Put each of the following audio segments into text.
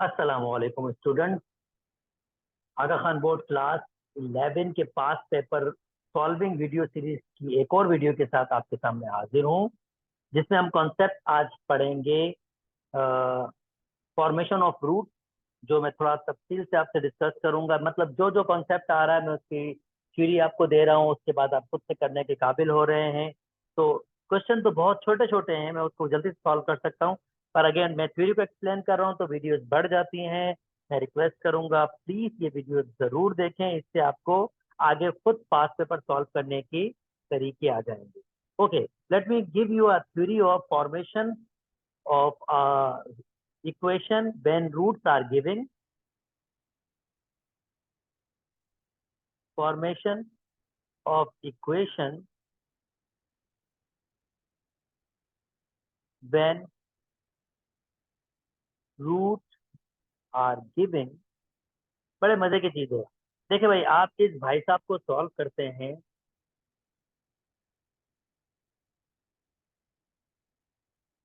अस्सलामुअलैकुम स्टूडेंट। आगा Khan board class 11 के पास paper solving video series की एक और वीडियो के साथ आपके सामने हाजिर हूँ, जिसमें हम कॉन्सेप्ट आज पढ़ेंगे फॉर्मेशन ऑफ रूट, जो मैं थोड़ा तफसील से आपसे डिस्कस करूंगा। मतलब जो जो कॉन्सेप्ट आ रहा है मैं उसकी थ्योरी आपको दे रहा हूँ, उसके बाद आप खुद से करने के काबिल हो रहे हैं। तो क्वेश्चन तो बहुत छोटे छोटे हैं, मैं उसको जल्दी से सॉल्व कर सकता हूँ, पर अगेन मैं थ्योरी को एक्सप्लेन कर रहा हूँ तो वीडियोस बढ़ जाती हैं। मैं रिक्वेस्ट करूंगा प्लीज ये वीडियो जरूर देखें, इससे आपको आगे खुद पास पेपर सॉल्व करने की तरीके आ जाएंगे। Okay, let me give you a theory of formation of equation when roots are given. Formation of equation when roots are given। बड़े मजे की चीज है। देखिए भाई, आप इस भाई साहब को सॉल्व करते हैं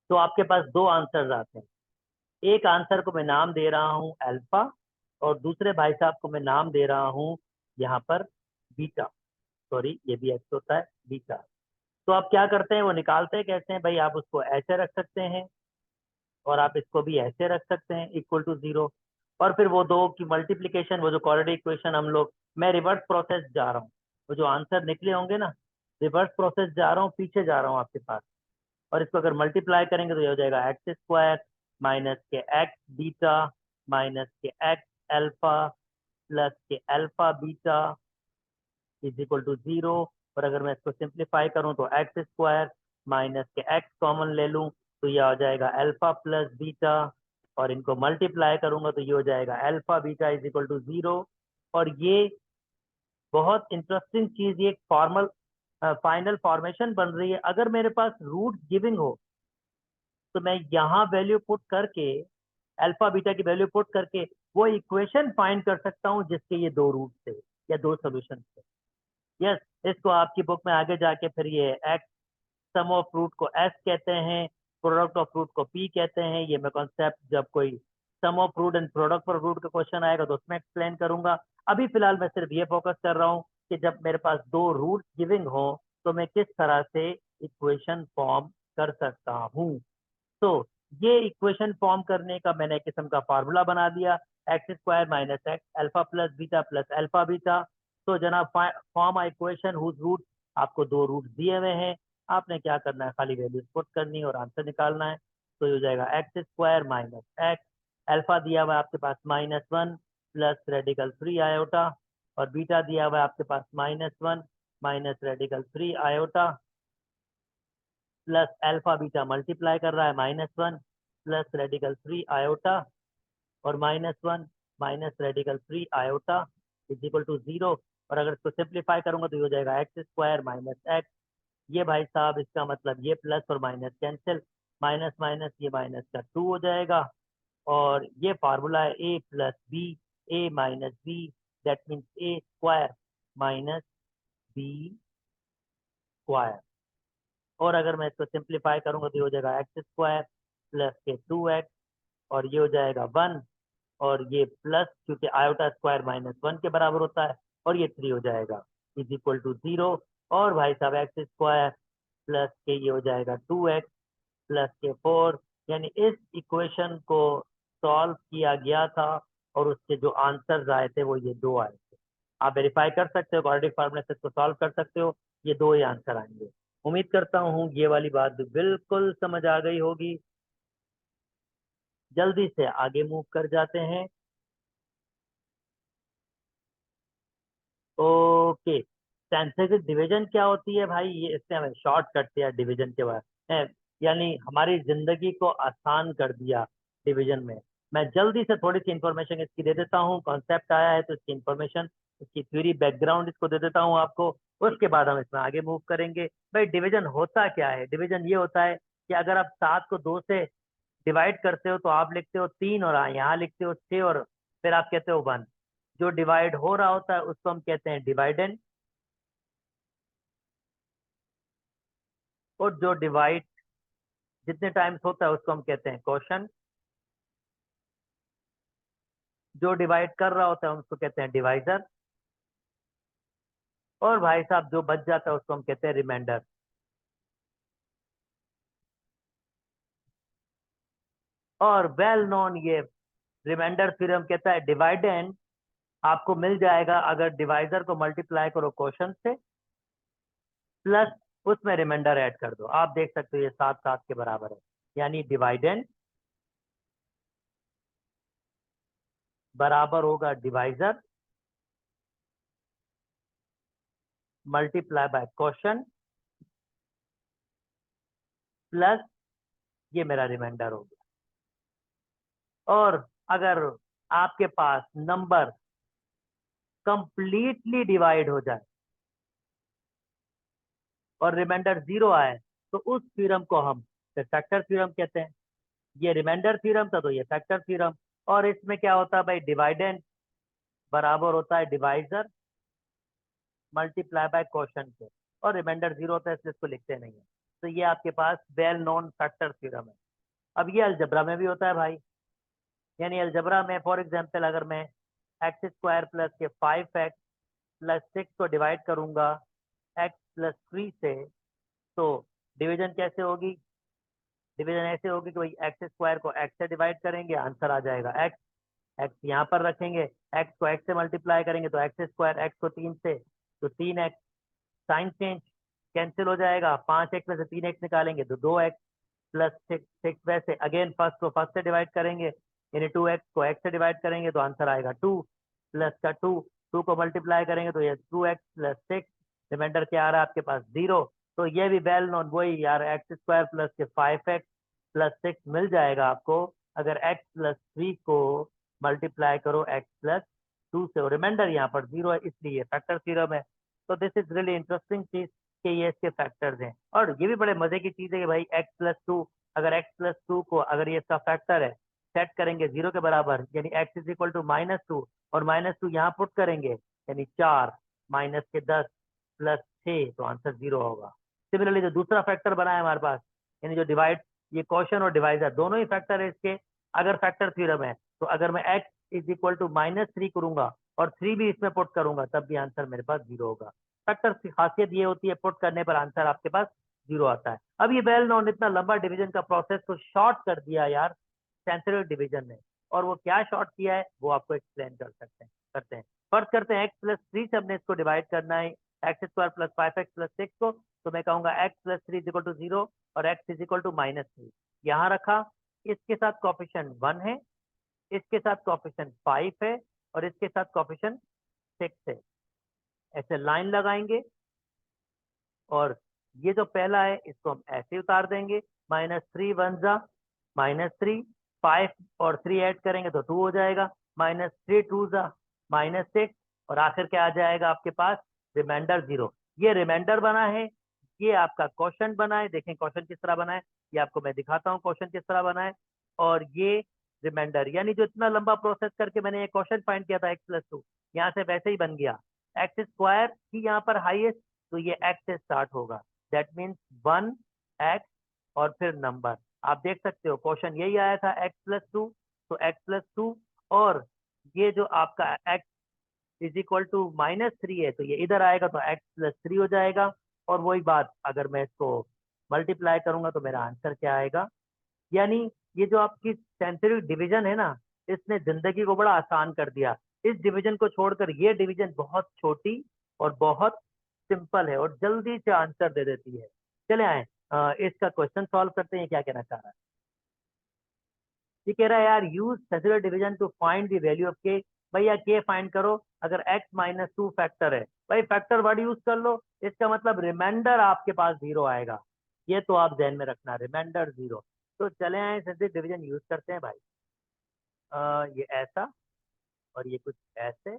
तो आपके पास दो आंसर्स आते हैं। एक आंसर को मैं नाम दे रहा हूं अल्फा, और दूसरे भाई साहब को मैं नाम दे रहा हूं यहाँ पर बीटा। सॉरी, ये भी एक्स होता है, बीटा। तो आप क्या करते हैं, वो निकालते हैं कैसे हैं भाई? आप उसको ऐसे रख सकते हैं और आप इसको भी ऐसे रख सकते हैं इक्वल टू जीरो, और फिर वो दो की मल्टीप्लीकेशन, वो जो क्वाड्रेटिक इक्वेशन हम लोग, मैं रिवर्स प्रोसेस जा रहा हूँ। वो जो आंसर निकले होंगे ना, रिवर्स प्रोसेस जा रहा हूँ, पीछे जा रहा हूँ आपके पास। और इसको अगर मल्टीप्लाई करेंगे तो ये हो जाएगा x square minus k x beta minus k x alpha plus k alpha beta is equal to zero. और अगर मैं इसको सिंप्लीफाई करूं तो x square minus k x common ले लूं तो ये हो जाएगा अल्फा प्लस बीटा, और इनको मल्टीप्लाई करूंगा तो ये हो जाएगा alpha beta is equal to zero. और ये बहुत इंटरेस्टिंग चीज, ये एक फॉर्मल फाइनल फॉर्मेशन बन रही है। अगर मेरे पास रूट गिविंग हो तो मैं यहाँ वैल्यू पुट करके, अल्फा बीटा की वैल्यू पुट करके वो इक्वेशन फाइंड कर सकता हूँ जिसके ये दो रूट थे या दो सोल्यूशन थे। यस, इसको आपकी बुक में आगे जाके फिर ये एक्स सम ऑफ रूट को एस कहते हैं, प्रोडक्ट ऑफ रूट को पी कहते हैं। ये मैं कॉन्सेप्ट जब कोई sum of root and product of root का क्वेश्चन आएगा तो उसमें एक्सप्लेन करूंगा। अभी फिलहाल मैं सिर्फ ये फोकस कर रहा हूँ कि जब मेरे पास दो रूट गिविंग हो तो मैं किस तरह से इक्वेशन फॉर्म कर सकता हूँ। तो ये इक्वेशन फॉर्म करने का मैंने एक किस्म का फार्मूला बना दिया, x square minus x alpha plus alpha beta. तो जनाब, फॉर्म आ इक्वेशन हुज रूट, आपको दो रूट दिए हुए हैं, आपने क्या करना है, खाली वैल्यूज पुट करनी है और आंसर निकालना है। तो ये हो जाएगा x square minus x, alpha दिया हुआ है आपके पास -1 प्लस रेडिकल 3 आयोटा, और बीटा दिया हुआ है आपके पास -1 minus radical 3 iota, plus alpha beta multiply कर रहा है -1 प्लस रेडिकल 3 आयोटा, और -1 minus radical 3 iota is equal to zero. और अगर इसको सिंप्लीफाई करूंगा तो ये हो जाएगा एक्स स्क्वायर माइनस एक्स। ये भाई साहब, इसका मतलब ये प्लस और माइनस कैंसिल, माइनस माइनस ये माइनस का 2 हो जाएगा। और ये फार्मूला है A plus B, A minus B, that means A square minus B square. और अगर मैं इसको सिंप्लीफाई करूंगा तो ये हो जाएगा एक्स स्क्वायर प्लस के 2x, और ये हो जाएगा 1, और ये प्लस क्योंकि आयोटा स्क्वायर -1 के बराबर होता है, और ये 3 हो जाएगा इज इक्वल टू जीरो। और भाई साहब एक्स स्क्वायर प्लस के ये हो जाएगा 2x प्लस के 4, यानी इस इक्वेशन को सॉल्व किया गया था और उसके जो आंसर्स आए थे वो ये दो आए थे। आप वेरीफाई कर सकते हो, क्वाड्रेटिक फार्मूला से इसको सॉल्व कर सकते हो, ये दो ही आंसर आएंगे। उम्मीद करता हूँ ये वाली बात बिल्कुल समझ आ गई होगी। जल्दी से आगे मूव कर जाते हैं। ओके, सेंथेटिक डिवीजन क्या होती है भाई? ये इससे हमें शॉर्टकट दिया डिवीजन के बारे में, यानी हमारी जिंदगी को आसान कर दिया डिवीजन में। मैं जल्दी से थोड़ी सी इंफॉर्मेशन इसकी दे देता हूँ, कॉन्सेप्ट आया है तो इसकी इंफॉर्मेशन, इसकी थ्योरी बैकग्राउंड इसको दे देता हूँ आपको। उसके बाद हम इसमें आगे मूव करेंगे। भाई डिवीजन होता क्या है? डिवीजन ये होता है कि अगर आप 7 को 2 से डिवाइड करते हो तो आप लिखते हो 3, और यहाँ लिखते हो 6, और फिर आप कहते हो 1। जो डिवाइड हो रहा होता है उसको हम कहते हैं डिवाइडेंड, और जो डिवाइड जितने टाइम्स होता है उसको हम कहते हैं क्वोशंट। जो डिवाइड कर रहा होता है उसको कहते हैं डिवाइजर, और भाई साहब जो बच जाता है उसको हम कहते हैं रिमाइंडर। और वेल नोन ये रिमाइंडर थ्योरम कहता है डिवाइडेंड आपको मिल जाएगा अगर डिवाइजर को मल्टीप्लाई करो क्वोशंट से, प्लस उसमें रिमाइंडर ऐड कर दो। आप देख सकते हो ये 7 7 के बराबर है, यानी डिवाइडेंड बराबर होगा divisor multiply by quotient plus ये मेरा रिमाइंडर हो गया। और अगर आपके पास नंबर कंप्लीटली डिवाइड हो जाए और रिमाइंडर 0 आए तो उस थ्योरम को हम फैक्टर थ्योरम कहते हैं। ये रिमाइंडर थ्योरम था तो ये फैक्टर थ्योरम। और इसमें क्या होता है भाई, डिवाइडेंड बराबर होता है डिवाइजर मल्टीप्लाई बाय क्वोशंट के, और रिमाइंडर 0 होता है इसलिए इसको लिखते नहीं है। तो ये आपके पास वेल नोन फैक्टर थ्योरम है। अब ये अलजबरा में भी होता है भाई, यानी अलजबरा में फॉर एग्जांपल अगर मैं एक्स स्क्वायर प्लस के 5x प्लस 6 को डिवाइड करूंगा x प्लस 3 से, तो डिवीजन कैसे होगी? डिवीजन ऐसे होगी कि भाई एक्स स्क्वायर को x से डिवाइड करेंगे, आंसर आ जाएगा x। x यहाँ पर रखेंगे, x को x से मल्टीप्लाई करेंगे तो एक्स स्क्वायर, x को 3 से तो 3x। साइन चेंज कैंसिल हो जाएगा, 5x में से 3x निकालेंगे तो 2x प्लस 6 वैसे अगेन फर्स्ट को फर्स्ट से डिवाइड करेंगे, यानी 2x को x से डिवाइड करेंगे तो आंसर आएगा 2 प्लस का 2, 2 को मल्टीप्लाई करेंगे तो ये 2x प्लस 6, रिमाइंडर क्या आ रहा है आपके पास 0। तो ये भी वेल नोन वही यार, एक्स स्क्वायर प्लस के 5x प्लस 6 मिल जाएगा आपको अगर x प्लस 3 को मल्टीप्लाई करो x प्लस 2 से, और रिमाइंडर यहाँ पर 0 है इसलिए फैक्टर थ्योरम है। तो दिस इज रियली इंटरेस्टिंग चीज कि ये इसके फैक्टर्स हैं। और ये भी बड़े मजे की चीज है कि भाई x प्लस 2, अगर x प्लस 2 को अगर ये इसका फैक्टर है सेट करेंगे 0 के बराबर, यानी x इज इक्वल टू -2, और -2 यहाँ पुट करेंगे यानी 4 माइनस के 10 प्लस 6 तो आंसर 0 होगा। सिमिलरली जो दूसरा फैक्टर बना है हमारे पास, यानी जो डिवाइड, ये क्वोशन और डिवाइजर दोनों ही फैक्टर है इसके, अगर फैक्टर थ्योरम है तो अगर मैं x इज इक्वल टू -3 करूंगा और 3 भी इसमें पुट करूंगा तब भी आंसर मेरे पास 0 होगा। फैक्टर की खासियत ये होती है पुट करने पर आंसर आपके पास 0 आता है। अब ये वेल नोन इतना लंबा डिवीजन का प्रोसेस को शॉर्ट कर दिया यार सेंसर डिवीजन ने, और वो क्या शॉर्ट किया है वो आपको एक्सप्लेन करते हैं। फर्स्ट करते हैं x प्लस 3 से हमने इसको डिवाइड करना है, x square plus 5x plus 6 को, तो मैं कहूंगा x plus 3 is equal to 0 और x इज इक्वल टू -3 यहाँ रखा। इसके साथ कॉफिशिएंट 1 है, इसके साथ कॉफिशिएंट 5 है, और इसके साथ कॉफिशिएंट 6 है। ऐसे लाइन लगाएंगे और ये जो पहला है इसको हम ऐसे उतार देंगे, -3 वन जा -3, 5 और 3 ऐड करेंगे तो 2 हो जाएगा, -3 टू जा -6, और आखिर क्या आ जाएगा आपके पास, रिमाइंडर 0। ये रिमाइंडर बना है, ये आपका क्वेश्चन बना है। देखें क्वेश्चन किस तरह बना है, ये आपको मैं दिखाता हूँ क्वेश्चन किस तरह बना है। और ये रिमाइंडर, यानी जो इतना लंबा प्रोसेस करके मैंने ये क्वेश्चन फाइंड किया था x प्लस 2, यहाँ से वैसे ही बन गया। एक्स स्क्वायर की यहाँ पर हाईएस्ट, तो ये x से स्टार्ट होगा, दैट मीन्स 1x और फिर नंबर। आप देख सकते हो क्वेश्चन यही आया था x प्लस 2, तो x प्लस 2, और ये जो आपका x इज इक्वल टू -3 है तो ये इधर आएगा तो x प्लस 3 हो जाएगा। और वही बात अगर मैं इसको मल्टीप्लाई करूंगा तो मेरा आंसर क्या आएगा। यानी ये जो आपकी सेंचुरी डिवीजन है ना, इसने जिंदगी को बड़ा आसान कर दिया। इस डिवीजन को छोड़कर ये डिवीजन बहुत छोटी और बहुत सिंपल है और जल्दी से आंसर दे देती है। चले आए इसका क्वेश्चन सॉल्व करते हैं, क्या कहना चाह रहा है। ये कह रहा है यार use century division to find the value of k. भैया के फाइंड करो, अगर x -2 फैक्टर है, भाई फैक्टर वर्ड यूज कर लो, इसका मतलब रिमाइंडर आपके पास 0 आएगा। ये तो आप ध्यान में रखना, रिमाइंडर 0। तो चले आए सेंचुरी डिवीजन यूज करते हैं भाई। ये ऐसा और ये कुछ ऐसे।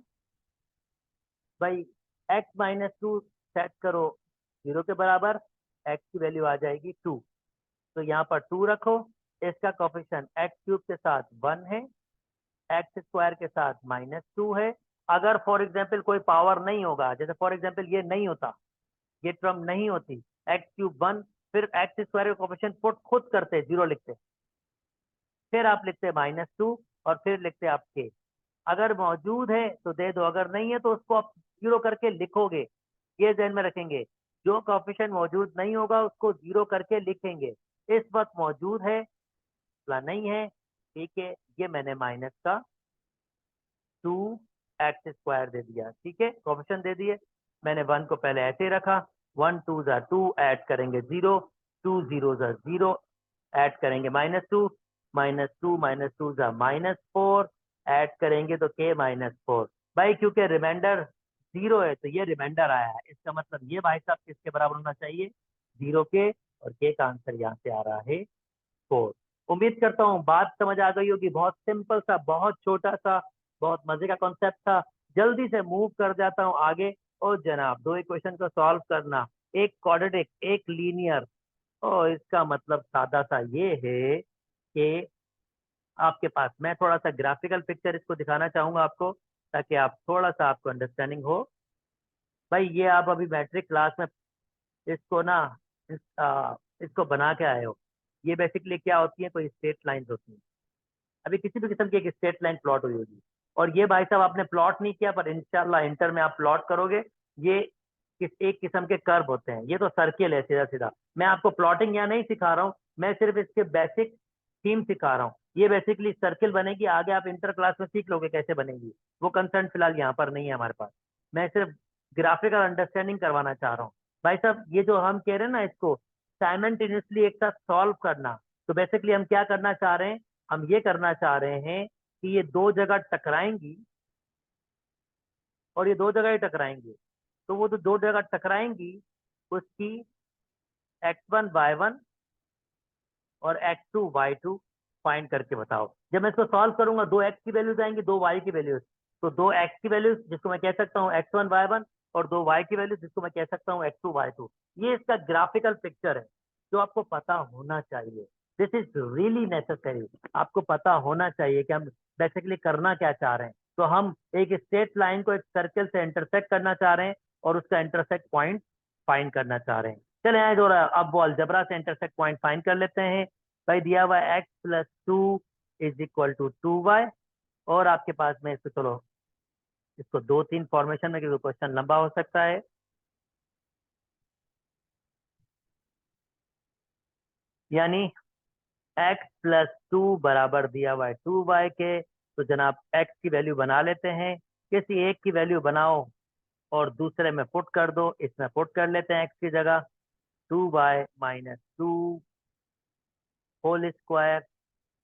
भाई x -2 सेट करो 0 के बराबर, x की वैल्यू आ जाएगी 2, तो यहाँ पर 2 रखो। इसका कोफिशिएंट x क्यूब के साथ 1 है, एक्स स्क्वायर के साथ -2 है। अगर फॉर एग्जाम्पल कोई पावर नहीं होगा, जैसे फॉर एग्जाम्पल ये नहीं होता, ये टर्म नहीं होती, एक्स क्यूब 1, फिर एक्स स्क्वायर का कोफिशिएंट पुट खुद करते 0 लिखते, फिर आप लिखते -2 और फिर लिखते आप के। अगर मौजूद है तो दे दो, अगर नहीं है तो उसको आप जीरो करके लिखोगे। ये ध्यान में रखेंगे, जो कोएफिशिएंट मौजूद नहीं होगा उसको जीरो करके लिखेंगे। इस वक्त मौजूद है, नहीं है, ठीक है, ये मैंने माइनस का 2x² दे दिया, ठीक है, कोएफिशिएंट दे दिए। मैंने 1 को पहले ऐसे ही रखा, 1 2 ज़ा 2, ऐड करेंगे 0, 2 0 ज़ा 0, ऐड करेंगे -2, -2 ज़ा -4, ऐड करेंगे तो k -4। भाई क्योंकि रिमाइंडर 0 है तो ये रिमाइंडर आया है, इसका मतलब ये भाई साहब किसके बराबर होना चाहिए, 0 के, और k का आंसर यहाँ से आ रहा है 4। उम्मीद करता हूँ बात समझ आ गई होगी। बहुत सिंपल सा, बहुत छोटा सा, बहुत मजे का कॉन्सेप्ट था। जल्दी से मूव कर जाता हूँ आगे। और जनाब, दो इक्वेशन को सॉल्व करना, एक क्वाड्रेटिक एक लीनियर। और इसका मतलब सादा सा ये है कि आपके पास, मैं थोड़ा सा ग्राफिकल पिक्चर इसको दिखाना चाहूंगा आपको, ताकि आप थोड़ा सा आपको अंडरस्टैंडिंग हो। भाई ये आप अभी मैट्रिक क्लास में इसको ना, इसको बना के आए हो। ये बेसिकली क्या होती है, कोई स्ट्रेट लाइंस होती हैं। अभी किसी भी किस्म की एक स्ट्रेट लाइन प्लॉट हुई होगी, और ये भाई साहब आपने प्लॉट नहीं किया, पर इंशाल्लाह इंटर में आप प्लॉट करोगे। ये एक किस्म के कर्व होते हैं, ये तो सर्किल है सीधा सीधा। मैं आपको प्लॉटिंग यहाँ नहीं सिखा रहा हूँ, मैं सिर्फ इसके बेसिक थीम सिखा रहा हूँ। ये बेसिकली सर्किल बनेगी, आगे आप इंटर क्लास में सीख लोगे कैसे बनेगी, वो कंसर्न फिलहाल यहाँ पर नहीं है हमारे पास। मैं सिर्फ ग्राफिकल अंडरस्टैंडिंग करवाना चाह रहा हूँ। भाई साहब ये जो हम कह रहे हैं ना, इसको साइमल्टेनियसली एक साथ सॉल्व करना, तो बेसिकली हम क्या करना चाह रहे हैं, हम ये करना चाह रहे हैं कि ये दो जगह टकराएंगी, और ये दो जगह ही टकराएंगी। तो वो तो दो जगह टकराएंगी, उसकी x1 y1 और x2 y2 फाइंड करके बताओ। जब मैं इसको सॉल्व करूंगा, दो x की वैल्यूज आएंगी, दो y की वैल्यूज। तो दो x की वैल्यूज जिसको मैं कह सकता हूँ x1 y1, और दो y की वैल्यूज जिसको मैं कह सकता हूँ x2 y2। ये इसका ग्राफिकल पिक्चर है जो आपको पता होना चाहिए। दिस इज रियली नेसेसरी, आपको पता होना चाहिए कि हम बेसिकली करना क्या चाह रहे हैं। तो हम एक स्ट्रेट लाइन को एक सर्कल से इंटरसेक्ट करना चाह रहे हैं, और उसका इंटरसेक्ट पॉइंट फाइंड करना चाह रहे हैं। चले आए जो, अब वो अलजबरा से इंटरसेक्ट पॉइंट फाइंड कर लेते हैं। भाई दिया हुआ x+2 = 2y, और आपके पास में इसको, चलो इसको दो तीन फॉर्मेशन में, क्योंकि क्वेश्चन लंबा हो सकता है। यानी x+2 बराबर दिया हुआ है 2y के। तो जनाब x की वैल्यू बना लेते हैं, किसी एक की वैल्यू बनाओ और दूसरे में पुट कर दो। इसमें पुट कर लेते हैं x की जगह 2y-2 whole square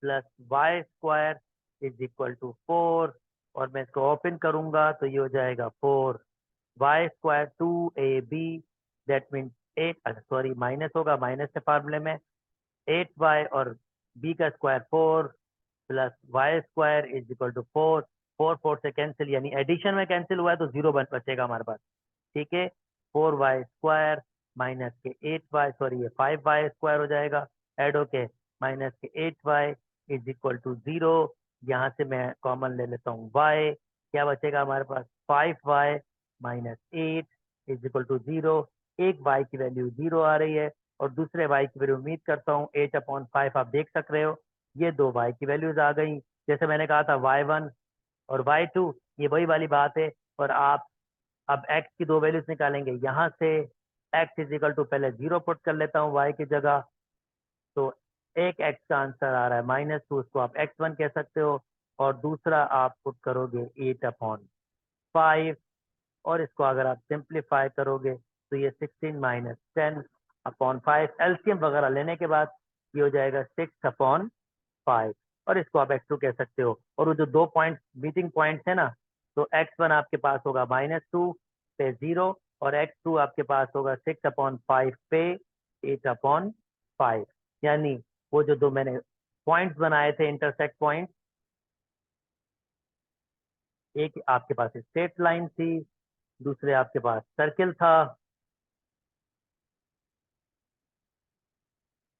plus y² = 4। और मैं इसको ओपन करूंगा तो ये हो जाएगा 4y², 2ab, that mean 8, sorry minus होगा, माइनस से फार्मूले में 8y, और b का स्क्वायर 4 प्लस y² = 4। 4 4 से कैंसिल, यानी एडिशन में कैंसिल हुआ है तो 0 बचेगा हमारे पास, ठीक है। 4y² माइनस के 8y, सॉरी ये 5y² हो जाएगा, ऐड होके माइनस के 8y = 0। यहाँ से मैं कॉमन ले लेता हूँ y, क्या बचेगा हमारे पास, 5y - 8 = 0। एक y की वैल्यू 0 आ रही है, और दूसरे y की वैल्यू उम्मीद करता हूँ 8/5 आप देख सक रहे हो। ये दो y की वैल्यूज आ गई। जैसे मैंने कहा था y1 और y2, ये वही वाली बात है। और आप अब x की दो वैल्यूज निकालेंगे, यहाँ से x = पहले 0 पुट कर लेता हूँ y की जगह, तो एक x का आंसर आ रहा है -2, उसको आप x1 कह सकते हो। और दूसरा आप पुट करोगे 8/5, और इसको अगर आप सिंप्लीफाई करोगे तो ये 16 - 10/5, एलसीएम वगैरह लेने के बाद ये हो जाएगा 6/5, और इसको आप x2 कह सकते हो। और वो जो दो पॉइंट मीटिंग पॉइंट्स है ना, तो x1 आपके पास होगा -2 पे 0, और x2 आपके पास होगा 6/5 पे 8/5। यानी वो जो दो मैंने पॉइंट्स बनाए थे, इंटरसेक्ट पॉइंट, एक आपके पास स्ट्रेट लाइन थी, दूसरे आपके पास सर्किल था।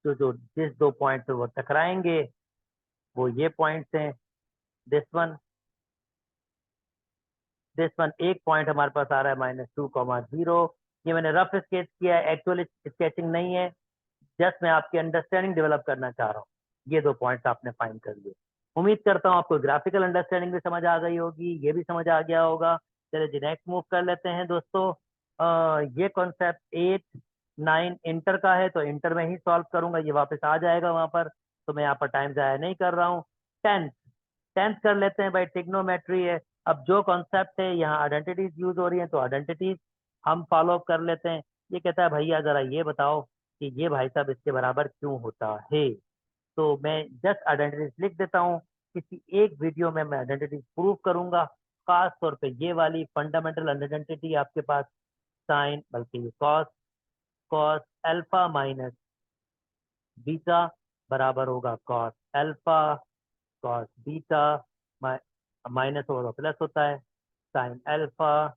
तो जो जिस दो पॉइंट पे वो टकराएंगे वो ये पॉइंट्स हैं। दिस वन, एक पॉइंट हमारे पास आ रहा है -2,0। ये मैंने रफ स्केच किया है, एक्चुअली स्केचिंग नहीं है, जस्ट मैं आपकी अंडरस्टैंडिंग डेवलप करना चाह रहा हूँ। ये दो पॉइंट्स आपने फाइंड कर लिए। उम्मीद करता हूँ आपको ग्राफिकल अंडरस्टैंडिंग भी समझ आ गई होगी, ये भी समझ आ गया होगा। चलिए जी नेक्स्ट मूव कर लेते हैं दोस्तों। ये कॉन्सेप्ट 8 9 इंटर का है, तो इंटर में ही सॉल्व करूंगा, ये वापस आ जाएगा वहां पर, तो मैं यहाँ पर टाइम जाया नहीं कर रहा हूँ। टेंथ टेंथ कर लेते हैं भाई, ट्रिग्नोमेट्री है। अब जो कॉन्सेप्ट है यहाँ आइडेंटिटीज यूज हो रही है, तो आइडेंटिटीज हम फॉलो अप कर लेते हैं। ये कहता है भैया जरा ये बताओ कि ये भाई साहब इसके बराबर क्यों होता है। तो मैं जस्ट आइडेंटिटीज लिख देता हूँ, किसी एक वीडियो में मैं आइडेंटिटीज प्रूव करूंगा। खास तौर पे ये वाली फंडामेंटल आइडेंटिटी आपके पास साइन बल्कि cos cos alpha minus beta बराबर होगा cos alpha cos beta, minus होगा प्लस होता है sine alpha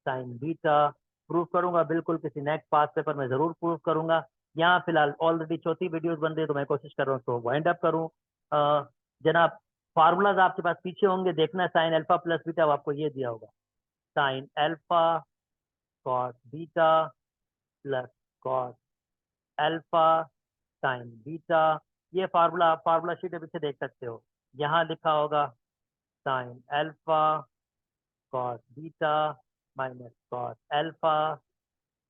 sign beta. Prove करूंगा बिल्कुल, किसी नेक्स्ट पास पेपर में जरूर प्रूव करूंगा। यहाँ फिलहाल ऑलरेडी चौथी वीडियोस बन रही है, तो मैं कोशिश कर रहा हूँ तो वाइंड अप करूँ। जनाब फार्मूलाज आपके पास पीछे होंगे, देखना साइन अल्फा प्लस बीटा, आपको ये दिया होगा sine alpha cos beta plus cos alpha sign beta. ये फार्मूला आप फार्मूला शीट के पीछे देख सकते हो, यहाँ लिखा होगा sine alpha cos beta minus cos alpha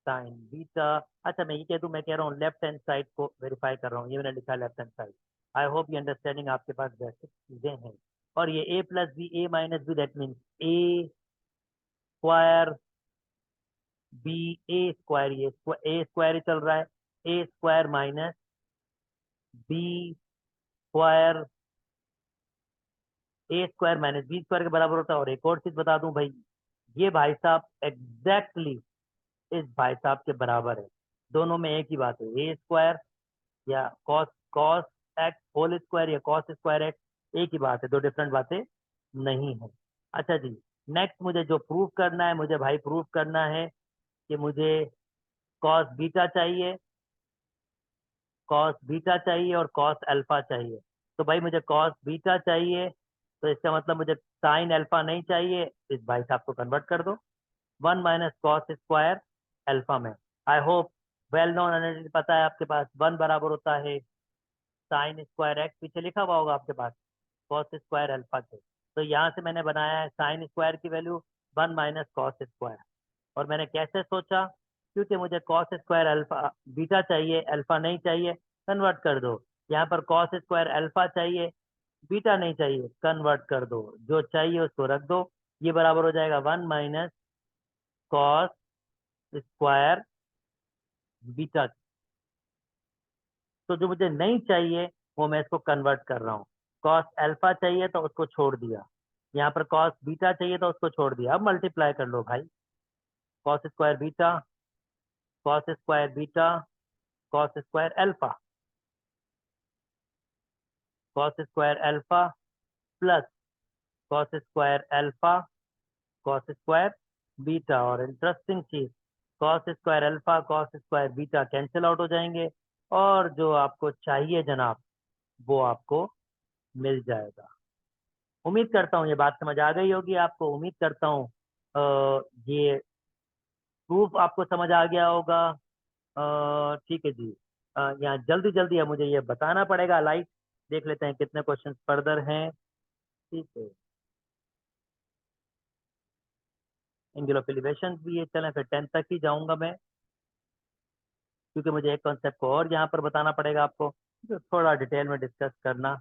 sign beta. अच्छा मैं ये कह दूं, मैं कह रहा हूँ लेफ्ट हैंड साइड को वेरीफाई कर रहा हूँ, ये मैंने लिखा है left hand side. I hope ये अंडरस्टैंडिंग आपके पास बेसिक चीजें हैं। और ये ए plus B A minus B that means A square b a square, ये ए स्क्वायर ही चल रहा है, a square minus B square, a square minus B square के बराबर होता है। और एक और चीज बता दूं भाई, ये भाई साहब एग्जैक्टली इस भाई साहब के बराबर है। दोनों में एक ही बात है, ए स्क्वायर या cos cos x whole square या कॉस स्क्वायर एक्स, एक ही बात है, दो डिफरेंट बातें नहीं है। अच्छा जी नेक्स्ट मुझे जो प्रूव करना है, मुझे भाई प्रूव करना है कि मुझे कॉस बीटा चाहिए, कॉस बीटा चाहिए और कॉस अल्फा चाहिए। तो भाई मुझे कॉस बीटा चाहिए, तो इसका मतलब मुझे साइन अल्फा नहीं चाहिए, इस भाई साहब को कन्वर्ट कर दो 1 - cos² अल्फा में। I hope well known analysis पता है आपके पास, 1 बराबर होता है साइन स्क्वायर एक्स, पीछे लिखा हुआ होगा आपके पास कॉस स्क्वायर अल्फा के। तो यहाँ से मैंने बनाया है साइन स्क्वायर की वैल्यू 1 - cos²। और मैंने कैसे सोचा, क्योंकि मुझे कॉस स्क्वायर अल्फा बीटा चाहिए, अल्फा नहीं चाहिए, कन्वर्ट कर दो। यहाँ पर कॉस स्क्वायर अल्फा चाहिए, बीटा नहीं चाहिए, कन्वर्ट कर दो, जो चाहिए उसको रख दो। ये बराबर हो जाएगा 1 - cos² बीटा। तो जो मुझे नहीं चाहिए वो मैं इसको कन्वर्ट कर रहा हूँ। कॉस अल्फा चाहिए तो उसको छोड़ दिया, यहाँ पर कॉस बीटा चाहिए तो उसको छोड़ दिया। अब मल्टीप्लाई कर लो भाई, cos square beta cos square alpha, cos square alpha plus cos square alpha cos square beta. और इंटरेस्टिंग चीज, cos square alpha cos square beta cancel out हो जाएंगे, और जो आपको चाहिए जनाब वो आपको मिल जाएगा। उम्मीद करता हूँ ये बात समझ आ गई होगी आपको। उम्मीद करता हूँ ये प्रूफ आपको समझ आ गया होगा। ठीक है जी। यहाँ जल्दी जल्दी है मुझे ये बताना पड़ेगा, लाइक देख लेते हैं कितने क्वेश्चन फर्दर हैं। ठीक है, एंगल ऑफ एलिवेशन भी ये चलें, फिर 10 तक ही जाऊंगा मैं, क्योंकि मुझे एक कॉन्सेप्ट को और यहाँ पर बताना पड़ेगा आपको, जो थोड़ा डिटेल में डिस्कस करना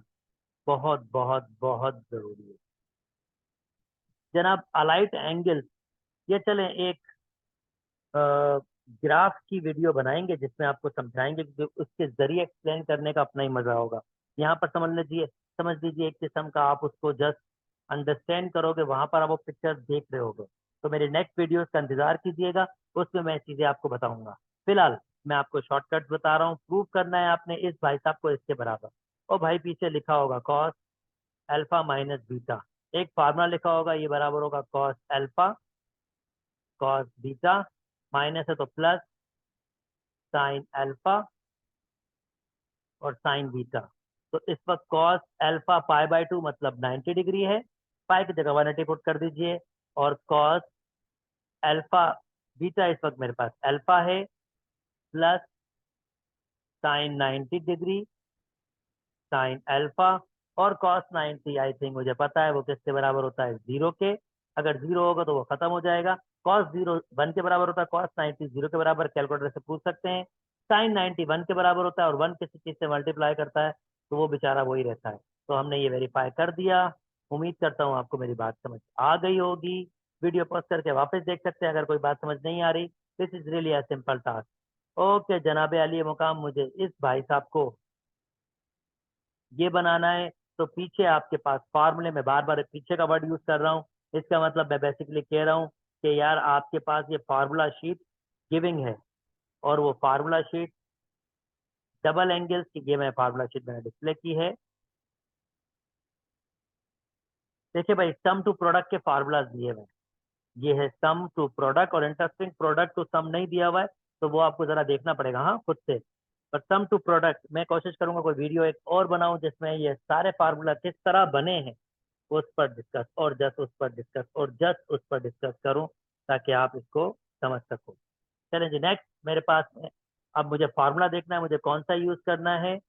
बहुत बहुत बहुत जरूरी है। जनाब अलाइट एंगल, ये चलें एक ग्राफ की वीडियो बनाएंगे जिसमें आपको समझाएंगे, कि उसके जरिए एक्सप्लेन करने का अपना ही मजा होगा। यहाँ पर समझ लीजिए एक किस्म का आप उसको जस्ट अंडरस्टैंड करोगे, वहां पर आप वो पिक्चर देख रहे होगे। तो मेरे नेक्स्ट वीडियोस का इंतजार कीजिएगा, उसमें मैं चीजें आपको बताऊंगा। फिलहाल मैं आपको शॉर्टकट बता रहा हूँ, प्रूव करना है आपने इस भाई साहब को इसके बराबर। और भाई पीछे लिखा होगा कॉस अल्फा माइनस बीटा, एक फार्मूला लिखा होगा, ये बराबर होगा cos alpha cos beta, minus है तो प्लस साइन अल्फा और साइन बीटा। तो इस वक्त कॉस अल्फा पाई/2 मतलब 90 डिग्री है, पाई की जगह 180 पुट कर दीजिए। और कॉस अल्फा बीटा इस वक्त मेरे पास अल्फा है plus sign 90 degree sine alpha और cos 90 आई थिंक मुझे पता है वो किसके बराबर होता है, 0 के। अगर 0 होगा तो वो खत्म हो जाएगा। cos 0 1 के बराबर होता है, cos 90 0 के बराबर, कैलकुलेटर से पूछ सकते हैं। sin 90 1 के बराबर होता है, और 1 किसी चीज से मल्टीप्लाई करता है तो वो बेचारा वही रहता है। तो हमने ये वेरीफाई कर दिया। उम्मीद करता हूँ आपको मेरी बात समझ आ गई होगी। वीडियो पॉज करके वापस देख सकते हैं अगर कोई बात समझ नहीं आ रही। This is really a simple task. Okay जनाबे अली मुकाम, मुझे इस भाई साहब को ये बनाना है। तो पीछे आपके पास फार्मूले में बार बार पीछे का वर्ड यूज कर रहा हूँ। इसका मतलब मैं बेसिकली कह रहा हूँ कि यार आपके पास ये फार्मूला शीट गिविंग है, और वो फार्मूला शीट डबल एंगल्स की, ये मैं फार्मूला शीट मैंने डिस्प्ले की है। देखिए भाई, सम टू प्रोडक्ट के फार्मूलाज दिए हुए हैं। ये है सम टू प्रोडक्ट, और इंटरेस्टिंग प्रोडक्ट तो सम नहीं दिया हुआ है, तो वो आपको जरा देखना पड़ेगा हाँ खुद से। पर सम टू प्रोडक्ट मैं कोशिश करूंगा कोई वीडियो एक और बनाऊं जिसमें ये सारे फार्मूला किस तरह बने हैं उस पर डिस्कस, और जस्ट उस पर डिस्कस, और जस्ट उस पर डिस्कस करूं, ताकि आप इसको समझ सको। चलें जी नेक्स्ट मेरे पास में। अब मुझे फार्मूला देखना है, मुझे कौन सा यूज करना है।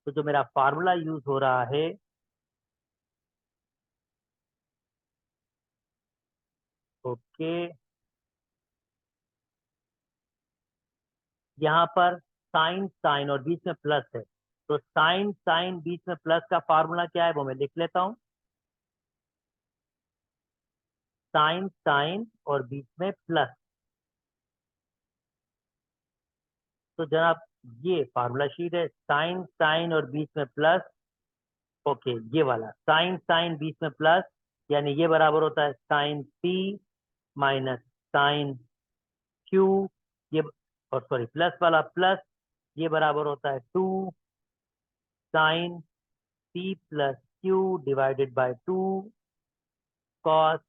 तो जो मेरा फार्मूला यूज हो रहा है, ओके, यहाँ पर साइन साइन और बीच में प्लस है। तो साइन साइन बीच में प्लस का फार्मूला क्या है वो मैं लिख लेता हूँ। साइन साइन और बीच में प्लस। तो जनाब ये फार्मूला शीट है, साइन साइन और बीच में प्लस। ओके, ये वाला साइन साइन बीच में प्लस, यानी ये बराबर होता है sine P minus sine Q. ये, और सॉरी प्लस वाला प्लस, ये बराबर होता है 2 sine P plus Q divided by 2 cos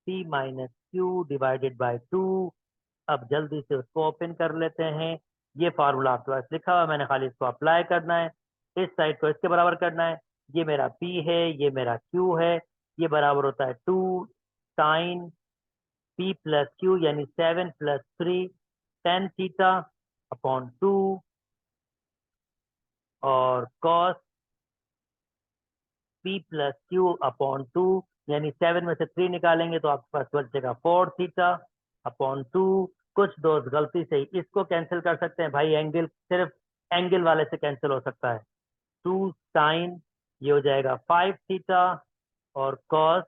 P minus Q divided by 2। अब जल्दी से उसको ओपन कर लेते हैं। ये फार्मूला आपके पास लिखा हुआ है, मैंने खाली इसको अप्लाई करना है। इस साइड को इसके बराबर करना है। ये मेरा P है, ये मेरा Q है। ये बराबर होता है 2 साइन P प्लस क्यू, यानी 7 + 3 टेन थीटा अपॉन 2, और cos P plus Q upon 2, यानी 7 में से 3 निकालेंगे तो आपके पास बचेगा 4 थीटा अपॉन 2। कुछ दोस्त गलती से ही इसको कैंसिल कर सकते हैं भाई, एंगल सिर्फ एंगल वाले से कैंसिल हो सकता है। 2 साइन, ये हो जाएगा 5 थीटा, और कॉस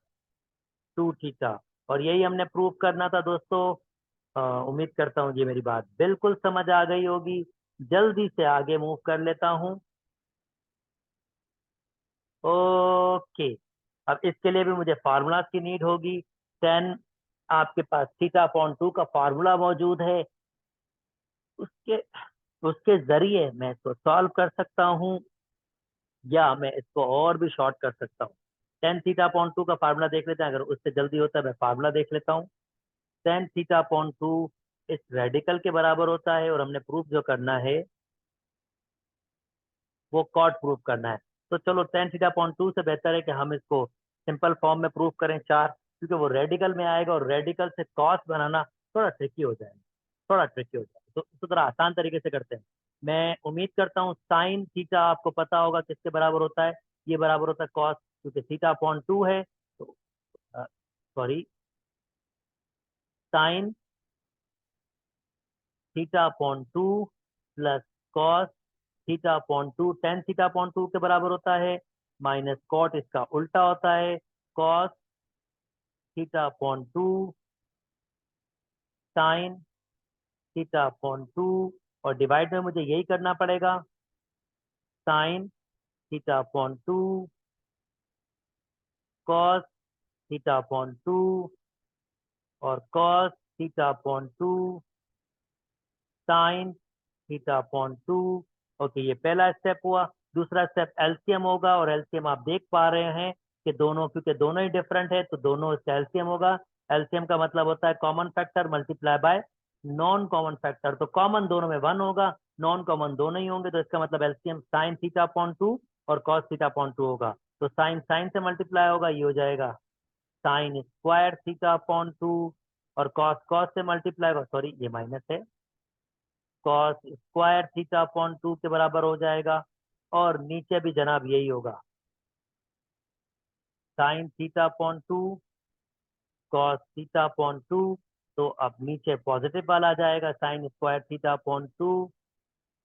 2 थीटा। और यही हमने प्रूव करना था दोस्तों। उम्मीद करता हूँ ये मेरी बात बिल्कुल समझ आ गई होगी। जल्दी से आगे मूव कर लेता हूँ। ओके, अब इसके लिए भी मुझे फार्मूला की नीड होगी। 10, आपके पास थीटा अपॉन 2 का फार्मूला मौजूद है, उसके उसके जरिए मैं इसको सॉल्व कर सकता हूँ, या मैं इसको और भी शॉर्ट कर सकता हूँ। 10 थीटा अपॉन 2 का फार्मूला देख लेते हैं, अगर उससे जल्दी होता है मैं फार्मूला देख लेता हूँ। 10 थीटा अपॉन 2 इस रेडिकल के बराबर होता है, और हमने प्रूफ जो करना है वो कॉट प्रूफ करना है। तो चलो 10 थीटा अपॉन 2 से बेहतर है कि हम इसको सिंपल फॉर्म में प्रूफ करें 4, क्योंकि वो रेडिकल में आएगा, और रेडिकल से कॉस बनाना थोड़ा ट्रिकी हो जाएगा, थोड़ा ट्रिकी हो जाएगा। तो इसको थोड़ा आसान तरीके से करते हैं। मैं उम्मीद करता हूँ साइन थीटा आपको पता होगा किसके बराबर होता है। ये बराबर होता है कॉस, क्योंकि थीटा अपॉन 2 है। तो sorry, sine theta upon 2 plus cos theta upon 2, 10 theta upon 2 के बराबर होता है, माइनस कॉट इसका उल्टा होता है, cos theta upon 2 sine theta upon 2, और डिवाइड में मुझे यही करना पड़ेगा, sine theta upon 2 cos theta upon 2, और cos theta upon 2 sine theta upon 2। Okay, ये पहला स्टेप हुआ। दूसरा स्टेप एलसीएम होगा, और एलसीएम आप देख पा रहे हैं कि दोनों, क्योंकि दोनों ही डिफरेंट है तो दोनों इसका एलसीएम होगा। एलसीएम का मतलब होता है common factor multiply by non common factor. तो कॉमन दोनों में 1 होगा, नॉन कॉमन दोनों ही होंगे, तो इसका मतलब एलसीएम साइन थीटा अपॉन 2 और कॉस थीटा अपॉन 2 होगा। तो साइन साइन से मल्टीप्लाई होगा, ये हो जाएगा साइन स्क्वायर थीटा अपॉन 2, और कॉस कॉस से मल्टीप्लाई होगा, सॉरी ये माइनस है, कॉस स्क्वायर थीटा अपॉन 2 के बराबर हो जाएगा। और नीचे भी जनाब यही होगा, sine theta upon 2 cos theta upon 2। तो अब नीचे पॉजिटिव वाला आ जाएगा, sine square theta upon 2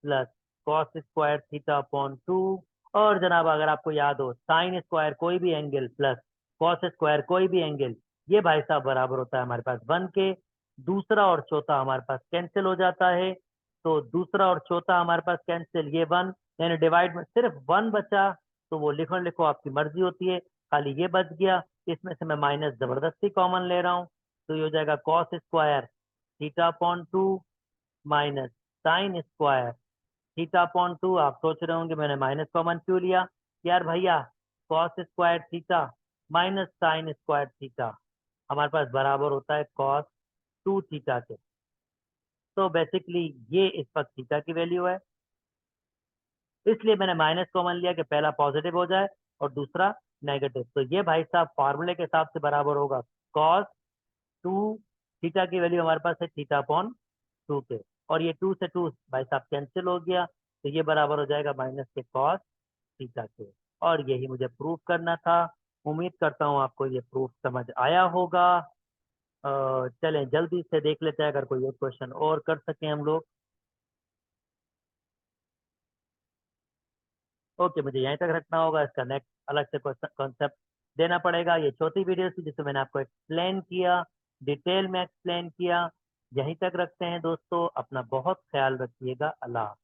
plus cos square theta upon 2। और जनाब अगर आपको याद हो, साइन स्क्वायर कोई भी एंगल प्लस कॉस स्क्वायर कोई भी एंगल, ये भाई साहब बराबर होता है हमारे पास 1 के। दूसरा और चौथा हमारे पास कैंसिल हो जाता है, तो दूसरा और चौथा हमारे पास कैंसिल, ये 1 यानी डिवाइड में सिर्फ 1 बचा, तो वो लिखो लिखो आपकी मर्जी होती है, खाली ये बच गया। इसमें से मैं माइनस जबरदस्ती कॉमन ले रहा हूँ, तो ये हो जाएगा cos square theta upon 2 minus sine square theta upon 2। आप सोच रहे होंगे मैंने माइनस कॉमन क्यों लिया, यार भैया cos square theta minus sine square theta हमारे पास बराबर होता है कॉस 2 थीटा के। तो बेसिकली ये इस वक्त थीटा की वैल्यू है, इसलिए मैंने माइनस कॉमन लिया कि पहला पॉजिटिव हो जाए और दूसरा नेगेटिव। तो ये भाई साहब फार्मूले के हिसाब से बराबर होगा कॉस 2 थीटा की वैल्यू हमारे पास है थीटा अपॉन 2 के, और ये 2 से 2 भाई साहब कैंसिल हो गया, तो ये बराबर हो जाएगा माइनस के कॉस थीटा के। और यही मुझे प्रूफ करना था। उम्मीद करता हूँ आपको ये प्रूफ समझ आया होगा। चलें जल्दी से देख लेते हैं अगर कोई एक क्वेश्चन और कर सकें हम लोग। ओके, मुझे यहीं तक रखना होगा, इसका नेक्स्ट अलग से कॉन्सेप्ट देना पड़ेगा। ये चौथी वीडियो थी जिसमें मैंने आपको एक्सप्लेन किया, डिटेल में एक्सप्लेन किया। यहीं तक रखते हैं दोस्तों, अपना बहुत ख्याल रखिएगा। अल्लाह हाफ़िज़।